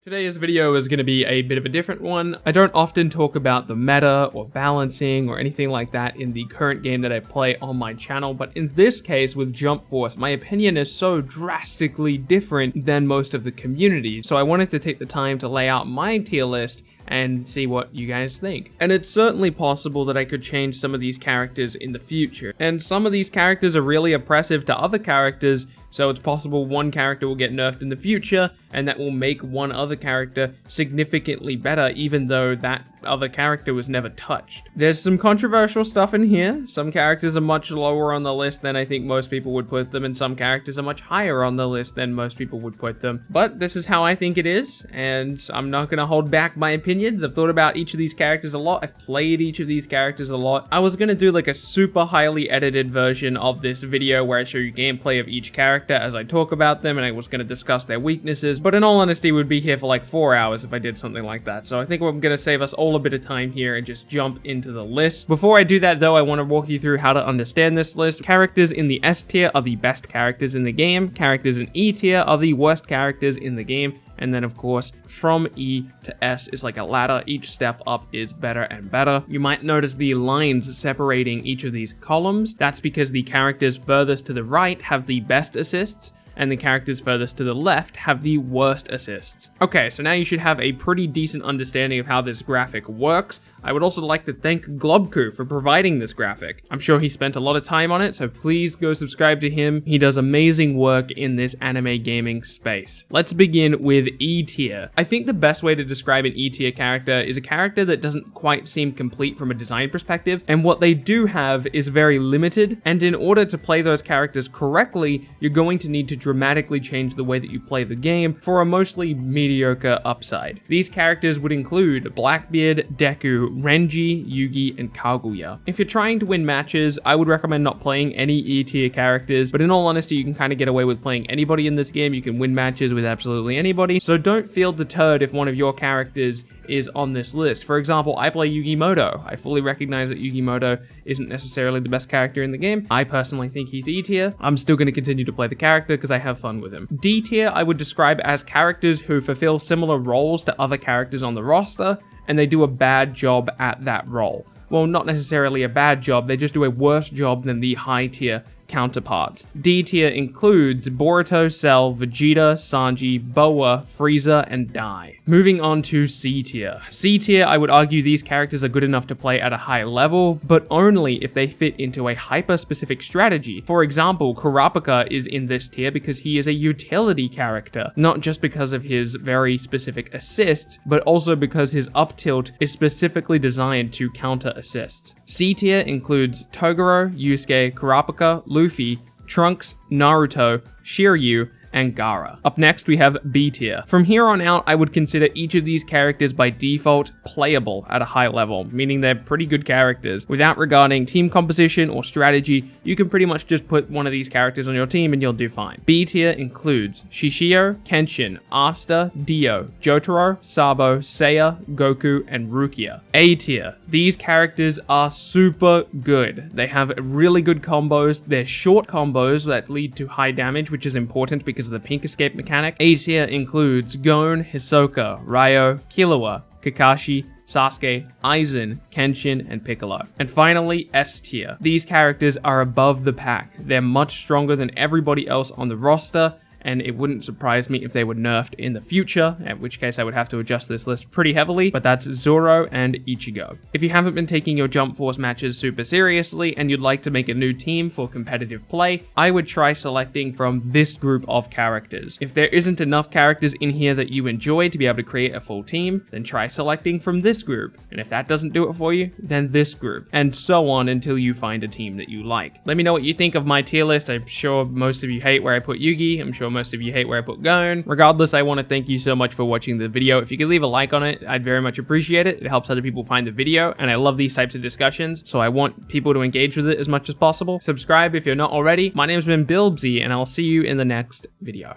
Today's video is going to be a bit of a different one. I don't often talk about the meta or balancing or anything like that in the current game that I play on my channel, but in this case with Jump Force, my opinion is so drastically different than most of the community. So I wanted to take the time to lay out my tier list and see what you guys think. And it's certainly possible that I could change some of these characters in the future. And some of these characters are really oppressive to other characters, so it's possible one character will get nerfed in the future, and that will make one other character significantly better, even though that other character was never touched. There's some controversial stuff in here. Some characters are much lower on the list than I think most people would put them, and some characters are much higher on the list than most people would put them. But this is how I think it is, and I'm not gonna hold back my opinions. I've thought about each of these characters a lot. I've played each of these characters a lot. I was gonna do like a super highly edited version of this video where I show you gameplay of each character as I talk about them, and I was gonna discuss their weaknesses, but in all honesty, we'd be here for like 4 hours if I did something like that. So I think I'm gonna save us all a bit of time here and just jump into the list. Before I do that though, I want to walk you through how to understand this list. Characters in the S tier are the best characters in the game. Characters in E tier are the worst characters in the game. And then of course, from E to S is like a ladder. Each step up is better and better. You might notice the lines separating each of these columns. That's because the characters furthest to the right have the best assists, and the characters furthest to the left have the worst assists. Okay, so now you should have a pretty decent understanding of how this graphic works. I would also like to thank Globku for providing this graphic. I'm sure he spent a lot of time on it, so please go subscribe to him. He does amazing work in this anime gaming space. Let's begin with E tier. I think the best way to describe an E tier character is a character that doesn't quite seem complete from a design perspective, and what they do have is very limited, and in order to play those characters correctly, you're going to need to dramatically change the way that you play the game for a mostly mediocre upside. These characters would include Blackbeard, Deku, Renji, Yugi, and Kaguya. If you're trying to win matches, I would recommend not playing any E tier characters, but in all honesty, you can kind of get away with playing anybody in this game. You can win matches with absolutely anybody, so don't feel deterred if one of your characters is on this list. For example, I play Yugi Muto. I fully recognize that Yugi Muto isn't necessarily the best character in the game. I personally think he's E tier. I'm still going to continue to play the character because I have fun with him. D tier I would describe as characters who fulfill similar roles to other characters on the roster, and they do a bad job at that role. Well, not necessarily a bad job, they just do a worse job than the high tier counterparts. D tier includes Boruto, Cell, Vegeta, Sanji, Boa, Frieza, and Dai. Moving on to C tier. C tier, I would argue these characters are good enough to play at a high level, but only if they fit into a hyper-specific strategy. For example, Kurapika is in this tier because he is a utility character, not just because of his very specific assists, but also because his up tilt is specifically designed to counter assists. C tier includes Toguro, Yusuke, Kurapika, Luffy, Trunks, Naruto, Shiryu, and Gaara. Up next, we have B tier. From here on out, I would consider each of these characters by default playable at a high level, meaning they're pretty good characters. Without regarding team composition or strategy, you can pretty much just put one of these characters on your team and you'll do fine. B tier includes Shishio, Kenshin, Asta, Dio, Jotaro, Sabo, Seiya, Goku, and Rukia. A tier. These characters are super good. They have really good combos. They're short combos that lead to high damage, which is important because of the pink escape mechanic. A tier includes Gon, Hisoka, Ryo, Killua, Kakashi, Sasuke, Aizen, Kenshin, and Piccolo. And finally, S tier. These characters are above the pack. They're much stronger than everybody else on the roster, and it wouldn't surprise me if they were nerfed in the future, in which case I would have to adjust this list pretty heavily, but that's Zorro and Ichigo. If you haven't been taking your Jump Force matches super seriously and you'd like to make a new team for competitive play, I would try selecting from this group of characters. If there isn't enough characters in here that you enjoy to be able to create a full team, then try selecting from this group. And if that doesn't do it for you, then this group, and so on until you find a team that you like. Let me know what you think of my tier list. I'm sure most of you hate where I put Yugi. I'm sure most of you hate where I put Gon. Regardless, I want to thank you so much for watching the video. If you could leave a like on it, I'd very much appreciate it. It helps other people find the video, and I love these types of discussions, so I want people to engage with it as much as possible. Subscribe if you're not already. My name's been Bilbzy, and I'll see you in the next video.